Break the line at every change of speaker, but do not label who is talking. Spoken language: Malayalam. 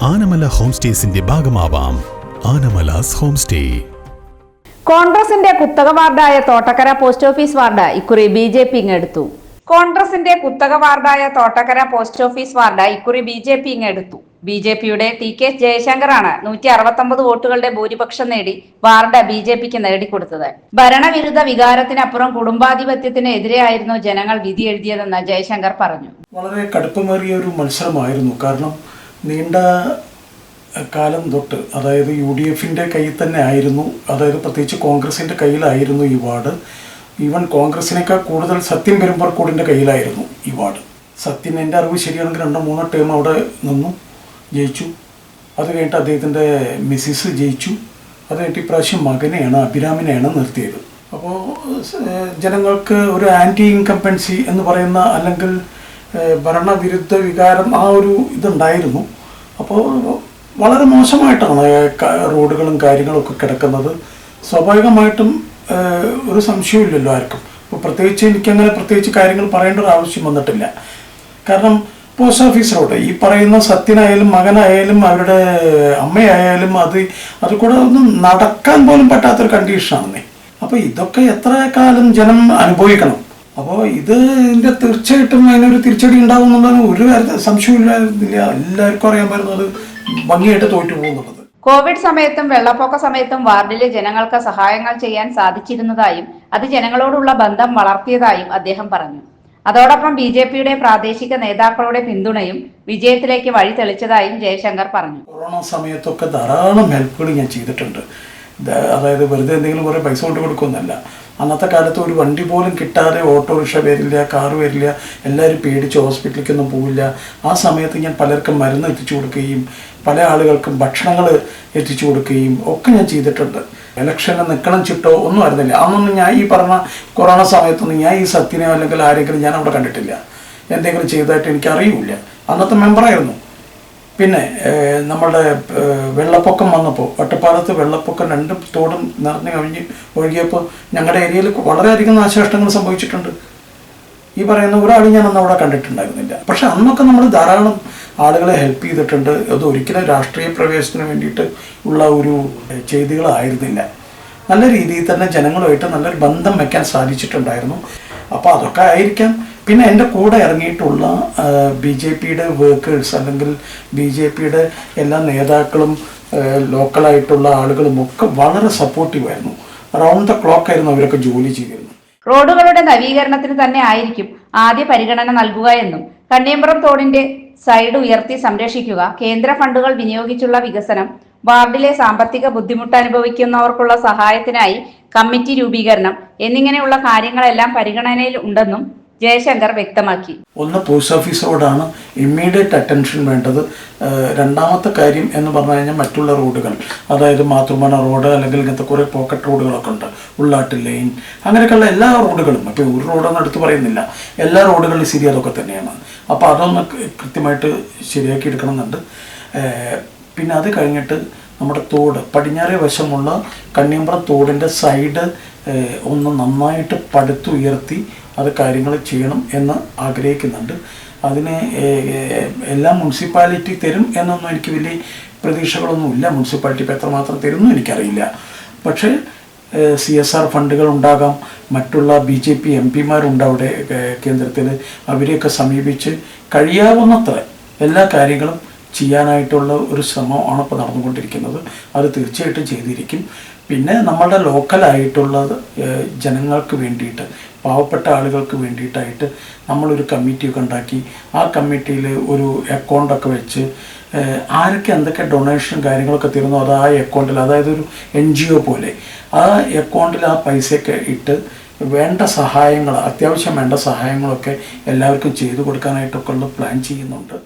ആനമല ഹോം സ്റ്റേസിന്റെ ഭാഗമാവാം. Anamalas home stay.
കോൺഗ്രസിന്റെ കുത്തക വാർഡായ തോട്ടക്കര പോസ്റ്റ് ഓഫീസ് വാർഡ് ഇക്കുറി BJP ഇങ്ങെടുത്തു. കോൺഗ്രസിന്റെ കുത്തക വാർഡായ തോട്ടക്കര പോസ്റ്റ് ഓഫീസ് വാർഡ് ഇക്കുറി BJP ഇങ്ങെടുത്തു. BJPയുടെ TK ജയശങ്കറാണ് 169 വോട്ടുകളുടെ ഭൂരിപക്ഷം നേടി വാർഡ് BJPക്ക് നേടിക്കൊടുത്തത്. ഭരണവിരുദ്ധ വികാരത്തിനപ്പുറം കുടുംബാധിപത്യത്തിന് എതിരെയായിരുന്നു ജനങ്ങൾ വിധി എഴുതിയതെന്ന് ജയശങ്കർ പറഞ്ഞു.
വളരെ കടുപ്പമേറിയ ഒരു മത്സരമായിരുന്നു. കാരണം നീണ്ട കാലം തൊട്ട്, അതായത് UDFന്റെ കയ്യിൽ തന്നെ ആയിരുന്നു, അതായത് പ്രത്യേകിച്ച് കോൺഗ്രസിൻ്റെ കയ്യിലായിരുന്നു ഈ വാർഡ്. ഈവൻ കോൺഗ്രസിനേക്കാൾ കൂടുതൽ സത്യൻ പെരുമ്പർക്കോടിൻ്റെ കയ്യിലായിരുന്നു ഈ വാർഡ്. സത്യൻ, എൻ്റെ അറിവ് ശരിയാണെങ്കിൽ 2-3 ടേം അവിടെ നിന്നു, ജയിച്ചു. അത് കഴിഞ്ഞിട്ട് അദ്ദേഹത്തിൻ്റെ മിസ്സിസ് ജയിച്ചു. അത് കഴിഞ്ഞിട്ട് ഇപ്രാവശ്യം മകനെയാണ്, അഭിരാമിനെയാണ് നിർത്തിയത്. അപ്പോൾ ജനങ്ങൾക്ക് ഒരു ആൻറ്റി ഇൻകംപൻസി എന്ന് പറയുന്ന, അല്ലെങ്കിൽ ഭരണവിരുദ്ധ വികാരം, ആ ഒരു ഇതുണ്ടായിരുന്നു. അപ്പോൾ വളരെ മോശമായിട്ടാണ് റോഡുകളും കാര്യങ്ങളൊക്കെ കിടക്കുന്നത്. സ്വാഭാവികമായിട്ടും ഒരു സംശയമില്ലല്ലോ ആർക്കും. ഇപ്പോൾ പ്രത്യേകിച്ച് എനിക്കങ്ങനെ പ്രത്യേകിച്ച് കാര്യങ്ങൾ പറയേണ്ട ഒരു ആവശ്യം വന്നിട്ടില്ല. കാരണം പോസ്റ്റ് ഓഫീസ് റോഡ്, ഈ പറയുന്ന സത്യനായാലും മകനായാലും അവരുടെ അമ്മയായാലും അത് കൂടെ ഒന്നും നടക്കാൻ പോലും പറ്റാത്തൊരു കണ്ടീഷനാണെന്നേ. അപ്പോൾ ഇതൊക്കെ എത്ര കാലം ജനം അനുഭവിക്കണം. അപ്പോൾ ഇതിൻ്റെ തീർച്ചയായിട്ടും അതിനൊരു തിരിച്ചടി ഉണ്ടാവും എന്നുള്ളതിന് ഒരു സംശയമില്ലായിരുന്നില്ല. എല്ലാവർക്കും അറിയാൻ പറ്റുന്നത് ഭംഗിയായിട്ട് തോറ്റു പോകുന്നുള്ളത്.
കോവിഡ് സമയത്തും വെള്ളപ്പൊക്ക സമയത്തും വാർഡിലെ ജനങ്ങൾക്ക് സഹായങ്ങൾ ചെയ്യാൻ സാധിച്ചിരുന്നതായും അത് ജനങ്ങളോടുള്ള ബന്ധം വളർത്തിയതായും അദ്ദേഹം പറഞ്ഞു. അതോടൊപ്പം BJPയുടെ പ്രാദേശിക നേതാക്കളുടെ പിന്തുണയും വിജയത്തിലേക്ക് വഴി തെളിച്ചതായും ജയശങ്കർ പറഞ്ഞു.
കൊറോണ സമയത്തൊക്കെ ധാരാളം ഹെൽപ്പുകൾ ഞാൻ ചെയ്തിട്ടുണ്ട്. അതായത് വെറുതെ എന്തെങ്കിലും കുറേ പൈസ കൊണ്ട് കൊടുക്കുമെന്നല്ല. അന്നത്തെ കാലത്ത് ഒരു വണ്ടി പോലും കിട്ടാതെ ഓട്ടോറിക്ഷ വരില്ല, കാറ് വരില്ല, എല്ലാവരും പേടിച്ച് ഹോസ്പിറ്റലിലേക്കൊന്നും പോവില്ല. ആ സമയത്ത് ഞാൻ പലർക്കും മരുന്ന് എത്തിച്ചു കൊടുക്കുകയും പല ആളുകൾക്കും ഭക്ഷണങ്ങൾ എത്തിച്ചു കൊടുക്കുകയും ഒക്കെ ഞാൻ ചെയ്തിട്ടുണ്ട്. ഇലക്ഷന് നിൽക്കണം ചിട്ടോ ഒന്നും ആയിരുന്നില്ല. അന്നൊന്നും ഞാൻ ഈ പറഞ്ഞ കൊറോണ സമയത്തൊന്നും ഞാൻ ഈ സത്യനോ അല്ലെങ്കിൽ ആരെങ്കിലും ഞാൻ അവിടെ കണ്ടിട്ടില്ല. എന്തെങ്കിലും ചെയ്തതായിട്ട് എനിക്കറിയില്ല. അന്നത്തെ മെമ്പറായിരുന്നു. പിന്നെ നമ്മളുടെ വെള്ളപ്പൊക്കം വന്നപ്പോൾ, ഒറ്റപ്പാലത്ത് വെള്ളപ്പൊക്കം 2 തോടും നിറഞ്ഞു കവിഞ്ഞ് ഒഴുകിയപ്പോൾ ഞങ്ങളുടെ ഏരിയയിൽ വളരെയധികം നാശനഷ്ടങ്ങൾ സംഭവിച്ചിട്ടുണ്ട്. ഈ പറയുന്ന ഒരാളും ഞാൻ അന്ന് അവിടെ കണ്ടിട്ടുണ്ടായിരുന്നില്ല. പക്ഷെ അന്നൊക്കെ നമ്മൾ ധാരാളം ആളുകളെ ഹെൽപ്പ് ചെയ്തിട്ടുണ്ട്. അത് ഒരിക്കലും രാഷ്ട്രീയ പ്രവേശനത്തിന് വേണ്ടിയിട്ട് ഉള്ള ഒരു ചെയ്തികളായിരുന്നില്ല. നല്ല രീതിയിൽ തന്നെ ജനങ്ങളുമായിട്ട് നല്ലൊരു ബന്ധം വയ്ക്കാൻ സാധിച്ചിട്ടുണ്ടായിരുന്നു. അപ്പോൾ അതൊക്കെ ആയിരിക്കാം. പിന്നെ എൻ്റെ കൂടെ ഇറങ്ങിയിട്ടുള്ള BJPയുടെ വർക്കേഴ്സ്, അല്ലെങ്കിൽ BJPയുടെ എല്ലാ നേതാക്കളും ലോക്കലായിട്ടുള്ള ആളുകളും ഒക്കെ വളരെ സപ്പോർട്ടീവായിരുന്നു. റൗണ്ട് ദ ക്ലോക്ക് ആയിരുന്നു അവരൊക്കെ ജോലി ചെയ്തിരുന്നത്.
റോഡുകളുടെ നവീകരണത്തിന് തന്നെ ആയിരിക്കും ആദ്യ പരിഗണന നൽകുക എന്നും, കണ്ണിയമ്പുറം തോടിന്റെ സൈഡ് ഉയർത്തി സംരക്ഷിക്കുക, കേന്ദ്ര ഫണ്ടുകൾ വിനിയോഗിച്ചുള്ള വികസനം, വാർഡിലെ സാമ്പത്തിക ബുദ്ധിമുട്ട് അനുഭവിക്കുന്നവർക്കുള്ള സഹായത്തിനായി കമ്മിറ്റി രൂപീകരണം എന്നിങ്ങനെയുള്ള കാര്യങ്ങളെല്ലാം പരിഗണനയിൽ ഉണ്ടെന്നും ജയശങ്കർ വ്യക്തമാക്കി.
ഒന്ന് പോസ്റ്റ് ഓഫീസ് റോഡാണ് ഇമ്മീഡിയറ്റ് അറ്റൻഷൻ വേണ്ടത്. രണ്ടാമത്തെ കാര്യം എന്ന് പറഞ്ഞു കഴിഞ്ഞാൽ മറ്റുള്ള റോഡുകൾ, അതായത് മാതൃമന റോഡ്, അല്ലെങ്കിൽ ഇങ്ങനത്തെ കുറേ പോക്കറ്റ് റോഡുകളൊക്കെ ഉണ്ട്, ഉള്ളാട്ട് ലൈൻ, അങ്ങനെയൊക്കെയുള്ള എല്ലാ റോഡുകളും. അപ്പോൾ ഒരു റോഡൊന്നും എടുത്ത് പറയുന്നില്ല, എല്ലാ റോഡുകളിലും ശരി അതൊക്കെ തന്നെയാണ്. അപ്പോൾ അതൊന്ന് കൃത്യമായിട്ട് ശരിയാക്കി എടുക്കണമെന്നുണ്ട്. പിന്നെ അത് കഴിഞ്ഞിട്ട് നമ്മുടെ തോട്, പടിഞ്ഞാറേ വശമുള്ള കണ്ണിയമ്പുറം തോടിൻ്റെ സൈഡ് ഒന്ന് നന്നായിട്ട് പടുത്തുയർത്തി അത് കാര്യങ്ങൾ ചെയ്യണം എന്ന് ആഗ്രഹിക്കുന്നുണ്ട്. അതിന് എല്ലാ മുനിസിപ്പാലിറ്റി തരും എന്നൊന്നും എനിക്ക് വലിയ പ്രതീക്ഷകളൊന്നുമില്ല. മുനിസിപ്പാലിറ്റി ഇപ്പോൾ എത്രമാത്രം തരുമെന്നും എനിക്കറിയില്ല. പക്ഷേ CSR ഫണ്ടുകൾ ഉണ്ടാകാം, മറ്റുള്ള BJP MP അവിടെ കേന്ദ്രത്തിൽ, അവരെയൊക്കെ സമീപിച്ച് കഴിയാവുന്നത്ര എല്ലാ കാര്യങ്ങളും ചെയ്യാനായിട്ടുള്ള ഒരു ശ്രമമാണ് ഇപ്പോൾ നടന്നുകൊണ്ടിരിക്കുന്നത്. അത് തീർച്ചയായിട്ടും ചെയ്തിരിക്കും. പിന്നെ നമ്മളുടെ ലോക്കലായിട്ടുള്ള ജനങ്ങൾക്ക് വേണ്ടിയിട്ട്, പാവപ്പെട്ട ആളുകൾക്ക് വേണ്ടിയിട്ടായിട്ട് നമ്മളൊരു കമ്മിറ്റിയൊക്കെ ഉണ്ടാക്കി, ആ കമ്മിറ്റിയിൽ ഒരു അക്കൗണ്ടൊക്കെ വെച്ച് ആരൊക്കെ എന്തൊക്കെ ഡൊണേഷൻ കാര്യങ്ങളൊക്കെ തരുന്നു അത് ആ അക്കൗണ്ടിൽ, അതായത് ഒരു NGO പോലെ ആ അക്കൗണ്ടിൽ ആ പൈസയൊക്കെ ഇട്ട് വേണ്ട സഹായങ്ങൾ, അത്യാവശ്യം വേണ്ട സഹായങ്ങളൊക്കെ എല്ലാവർക്കും ചെയ്തു കൊടുക്കാനായിട്ടൊക്കെ ഉള്ള പ്ലാൻ ചെയ്യുന്നുണ്ട്.